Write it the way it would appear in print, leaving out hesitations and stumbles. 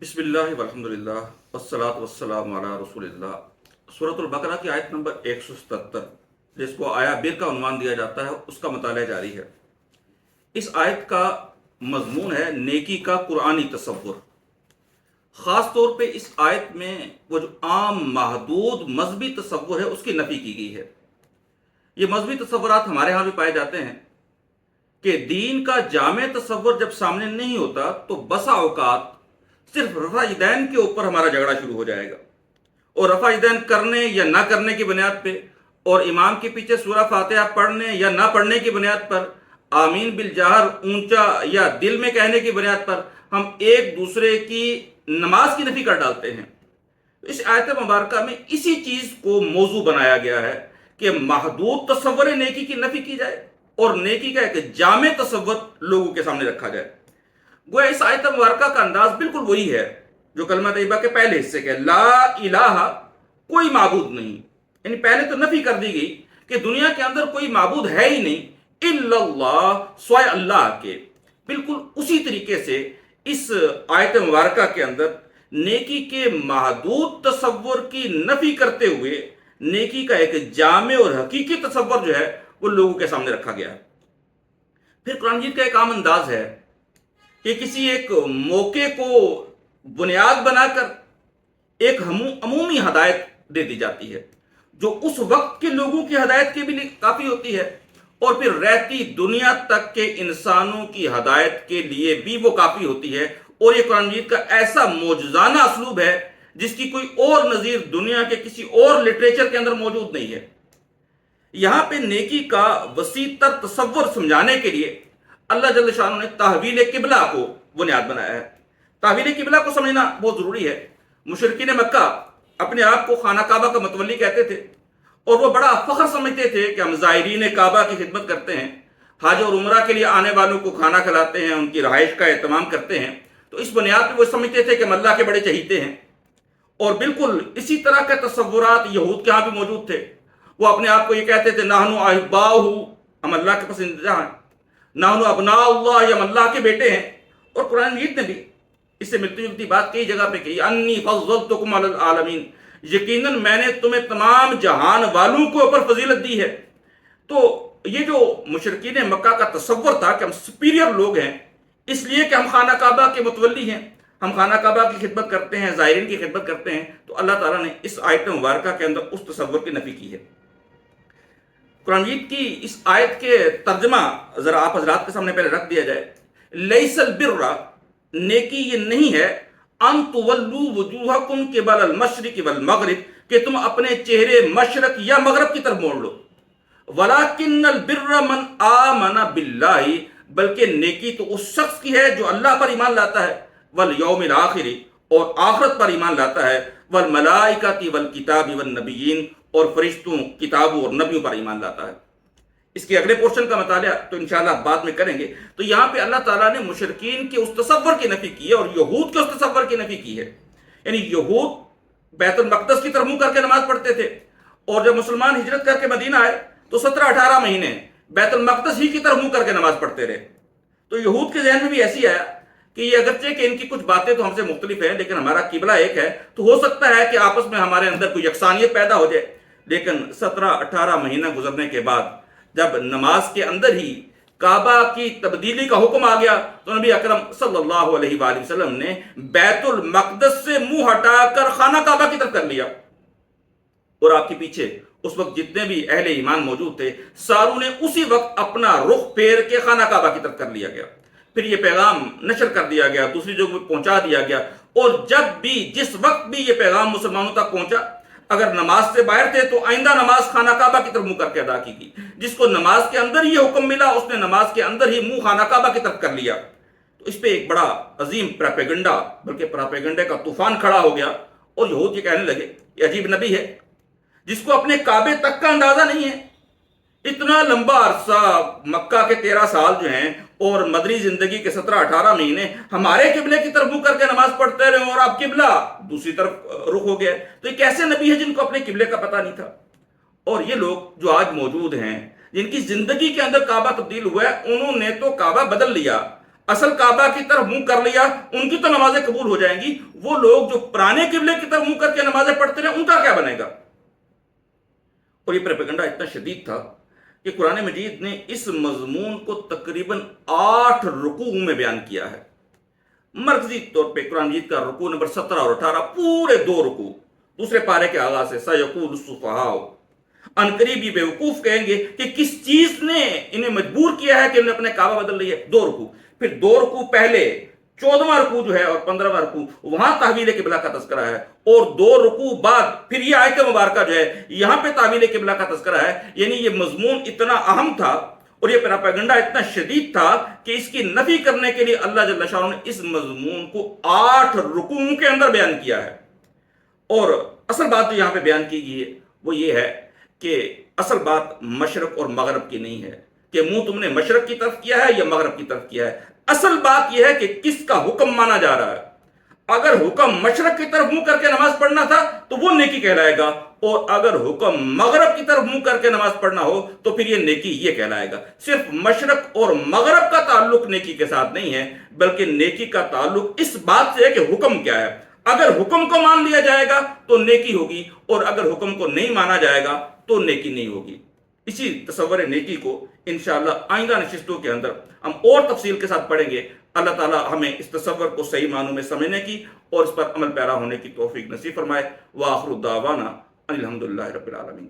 بسم اللہ والحمدللہ والصلاة والسلام علی رسول اللہ۔ سورۃ البقرہ کی آیت نمبر 177، جس کو آیا بیر کا عنوان دیا جاتا ہے، اس کا مطالعہ جاری ہے۔ اس آیت کا مضمون ہے نیکی کا قرآنی تصور۔ خاص طور پہ اس آیت میں وہ جو عام محدود مذہبی تصور ہے اس کی نفی کی گئی ہے۔ یہ مذہبی تصورات ہمارے ہاں بھی پائے جاتے ہیں کہ دین کا جامع تصور جب سامنے نہیں ہوتا تو بسا اوقات صرف رفع یدین کے اوپر ہمارا جھگڑا شروع ہو جائے گا، اور رفع یدین کرنے یا نہ کرنے کی بنیاد پہ، اور امام کے پیچھے سورہ فاتحہ پڑھنے یا نہ پڑھنے کی بنیاد پر، آمین بالجہر اونچا یا دل میں کہنے کی بنیاد پر ہم ایک دوسرے کی نماز کی نفی کر ڈالتے ہیں۔ اس آیت مبارکہ میں اسی چیز کو موضوع بنایا گیا ہے کہ محدود تصور نیکی کی نفی کی جائے اور نیکی کا ایک جامع تصور لوگوں کے سامنے رکھا جائے۔ گویا اس آیت مبارکہ کا انداز بالکل وہی ہے جو کلمہ طیبہ کے پہلے حصے کے لا الہ، کوئی معبود نہیں، یعنی پہلے تو نفی کر دی گئی کہ دنیا کے اندر کوئی معبود ہے ہی نہیں الا اللہ، سوائے اللہ کے۔ بالکل اسی طریقے سے اس آیت مبارکہ کے اندر نیکی کے محدود تصور کی نفی کرتے ہوئے نیکی کا ایک جامع اور حقیقی تصور جو ہے وہ لوگوں کے سامنے رکھا گیا ہے۔ پھر قرآن مجید کا ایک عام انداز ہے کہ کسی ایک موقع کو بنیاد بنا کر ایک عمومی ہدایت دے دی جاتی ہے جو اس وقت کے لوگوں کی ہدایت کے بھی لیے کافی ہوتی ہے، اور پھر رہتی دنیا تک کے انسانوں کی ہدایت کے لیے بھی وہ کافی ہوتی ہے۔ اور یہ قرآن مجید کا ایسا معجزانہ اسلوب ہے جس کی کوئی اور نظیر دنیا کے کسی اور لٹریچر کے اندر موجود نہیں ہے۔ یہاں پہ نیکی کا وسیع تر تصور سمجھانے کے لیے اللہ جل شانہ نے تحویل قبلہ کو بنیاد بنایا ہے۔ تحویل قبلہ کو سمجھنا بہت ضروری ہے۔ مشرکین مکہ اپنے آپ کو خانہ کعبہ کا متولی کہتے تھے، اور وہ بڑا فخر سمجھتے تھے کہ ہم زائرین کعبہ کی خدمت کرتے ہیں، حج اور عمرہ کے لیے آنے والوں کو کھانا کھلاتے ہیں، ان کی رہائش کا اہتمام کرتے ہیں۔ تو اس بنیاد پہ وہ سمجھتے تھے کہ ہم اللہ کے بڑے چہیتے ہیں۔ اور بالکل اسی طرح کے تصورات یہود کے ہاں بھی موجود تھے۔ وہ اپنے آپ کو یہ کہتے تھے نحن احباؤہ، ہم اللہ کے پسندیدہ ہیں، نحن ابناء اللہ، ہم اللہ کے بیٹے ہیں۔ اور قرآن مجید نے بھی اس سے ملتی جلتی بات کئی جگہ پہ کہی، انی فضلتکم علی العالمین، یقیناً میں نے تمہیں تمام جہان والوں کے اوپر فضیلت دی ہے۔ تو یہ جو مشرکین مکہ کا تصور تھا کہ ہم سپیریئر لوگ ہیں اس لیے کہ ہم خانہ کعبہ کے متولی ہیں، ہم خانہ کعبہ کی خدمت کرتے ہیں، زائرین کی خدمت کرتے ہیں، تو اللہ تعالیٰ نے اس آیت مبارکہ کے اندر اس تصور کی نفی کی ہے۔ قرآن مجید کی اس آیت کے ترجمہ ذرا آپ حضرات کے سامنے پہلے رکھ دیا جائے۔ لیس البر، نیکی یہ نہیں ہے، ان تولوا وجوہکم قبل المشرق والمغرب، کہ تم اپنے چہرے مشرق یا مغرب کی طرف موڑ لو۔ ولیکن البر من آمن باللہ، بلکہ نیکی تو اس شخص کی ہے جو اللہ پر ایمان لاتا ہے، والیوم الآخر، اور آخرت پر ایمان لاتا ہے، والملائکۃ والکتاب والنبیین، اور فرشتوں، کتابوں اور نبیوں پر ایمان لاتا ہے۔ اس کے اگلے پورشن کا مطالعہ تو انشاءاللہ بعد میں کریں گے۔ تو یہاں پہ اللہ تعالیٰ نے مشرکین کے اس تصور کی نفی کی ہے اور یہود کے اس تصور کی نفی کی ہے۔ یعنی یہود بیت المقدس کی طرف منہ کر کے نماز پڑھتے تھے، اور جب مسلمان ہجرت کر کے مدینہ آئے تو 17-18 مہینے بیت المقدس ہی کی طرف منہ کر کے نماز پڑھتے رہے۔ تو یہود کے ذہن میں بھی ایسی آیا کہ یہ اگرچہ کہ ان کی کچھ باتیں تو ہم سے مختلف ہیں لیکن ہمارا قبلہ ایک ہے، تو ہو سکتا ہے کہ آپس میں ہمارے اندر کوئی یکسانیت پیدا ہو جائے۔ لیکن 17-18 مہینہ گزرنے کے بعد جب نماز کے اندر ہی کعبہ کی تبدیلی کا حکم آ گیا تو نبی اکرم صلی اللہ علیہ وآلہ وسلم نے بیت المقدس سے منہ ہٹا کر خانہ کعبہ کی طرف کر لیا، اور آپ کے پیچھے اس وقت جتنے بھی اہل ایمان موجود تھے ساروں نے اسی وقت اپنا رخ پھیر کے خانہ کعبہ کی طرف کر لیا گیا۔ پھر یہ پیغام نشر کر دیا گیا، دوسری جگہ پہ پہنچا دیا گیا، اور جب بھی جس وقت بھی یہ پیغام مسلمانوں تک پہنچا، اگر نماز سے باہر تھے تو آئندہ نماز خانہ کعبہ کی طرف منہ کر کے ادا کی گئی، جس کو نماز کے اندر یہ حکم ملا اس نے نماز کے اندر ہی منہ خانہ کعبہ کی طرف کر لیا۔ تو اس پہ ایک بڑا عظیم پراپیگنڈا، بلکہ پراپیگنڈے کا طوفان کھڑا ہو گیا، اور یہود یہ کہنے لگے یہ عجیب نبی ہے جس کو اپنے کعبے تک کا اندازہ نہیں ہے۔ اتنا لمبا عرصہ مکہ کے 13 سال جو ہیں اور مدنی زندگی کے 17-18 مہینے ہمارے قبلے کی طرف منہ کر کے نماز پڑھتے رہے، اور آپ قبلہ دوسری طرف رخ ہو گیا، تو یہ کیسے نبی ہے جن کو اپنے قبلے کا پتہ نہیں تھا؟ اور یہ لوگ جو آج موجود ہیں جن کی زندگی کے اندر کعبہ تبدیل ہوا ہے، انہوں نے تو کعبہ بدل لیا، اصل کعبہ کی طرف منہ کر لیا ان کی تو نمازیں قبول ہو جائیں گی، وہ لوگ جو پرانے قبلے کی طرف منہ کر کے نمازیں پڑھتے رہے ان کا کیا بنے گا؟ اور یہ پروپیگنڈا اتنا شدید تھا کہ قرآن مجید نے اس مضمون کو تقریباً 8 رکوع میں بیان کیا ہے۔ مرکزی طور پہ قرآن مجید کا رکوع نمبر 17 اور 18 پورے 2 رکوع دوسرے پارے کے آغاز سے سَيَقُولُ السُّفَهَاءُ، عنقریب یہ بیوقوف کہیں گے کہ کس چیز نے انہیں مجبور کیا ہے کہ انہیں اپنے کعبہ بدل لیا۔ 2 رکوع، پھر 2 رکوع پہلے 14واں رکوع جو ہے اور 15واں رکوع وہاں تحویل قبلہ کا تذکرہ ہے، اور 2 رکوع بعد پھر یہ آیت مبارکہ جو ہے یہاں پہ تحویل قبلہ کا تذکرہ ہے۔ یعنی یہ مضمون اتنا اہم تھا اور یہ پروپیگنڈا اتنا شدید تھا کہ اس کی نفی کرنے کے لیے اللہ جل شانہ نے اس مضمون کو 8 رکوعوں کے اندر بیان کیا ہے۔ اور اصل بات جو یہاں پہ بیان کی گئی ہے وہ یہ ہے کہ اصل بات مشرق اور مغرب کی نہیں ہے کہ منہ تم نے مشرق کی طرف کیا ہے یا مغرب کی طرف کیا ہے۔ اصل بات یہ ہے کہ کس کا حکم مانا جا رہا ہے۔ اگر حکم مشرق کی طرف منہ کر کے نماز پڑھنا تھا تو وہ نیکی کہلائے گا، اور اگر حکم مغرب کی طرف منہ کر کے نماز پڑھنا ہو تو پھر یہ نیکی یہ کہلائے گا۔ صرف مشرق اور مغرب کا تعلق نیکی کے ساتھ نہیں ہے، بلکہ نیکی کا تعلق اس بات سے ہے کہ حکم کیا ہے۔ اگر حکم کو مان لیا جائے گا تو نیکی ہوگی، اور اگر حکم کو نہیں مانا جائے گا تو نیکی نہیں ہوگی۔ اسی تصور نیکی کو انشاءاللہ آئندہ نشستوں کے اندر ہم اور تفصیل کے ساتھ پڑھیں گے۔ اللہ تعالیٰ ہمیں اس تصور کو صحیح معنوں میں سمجھنے کی اور اس پر عمل پیرا ہونے کی توفیق نصیب فرمائے۔ وآخر دعوانا ان الحمدللہ رب العالمین۔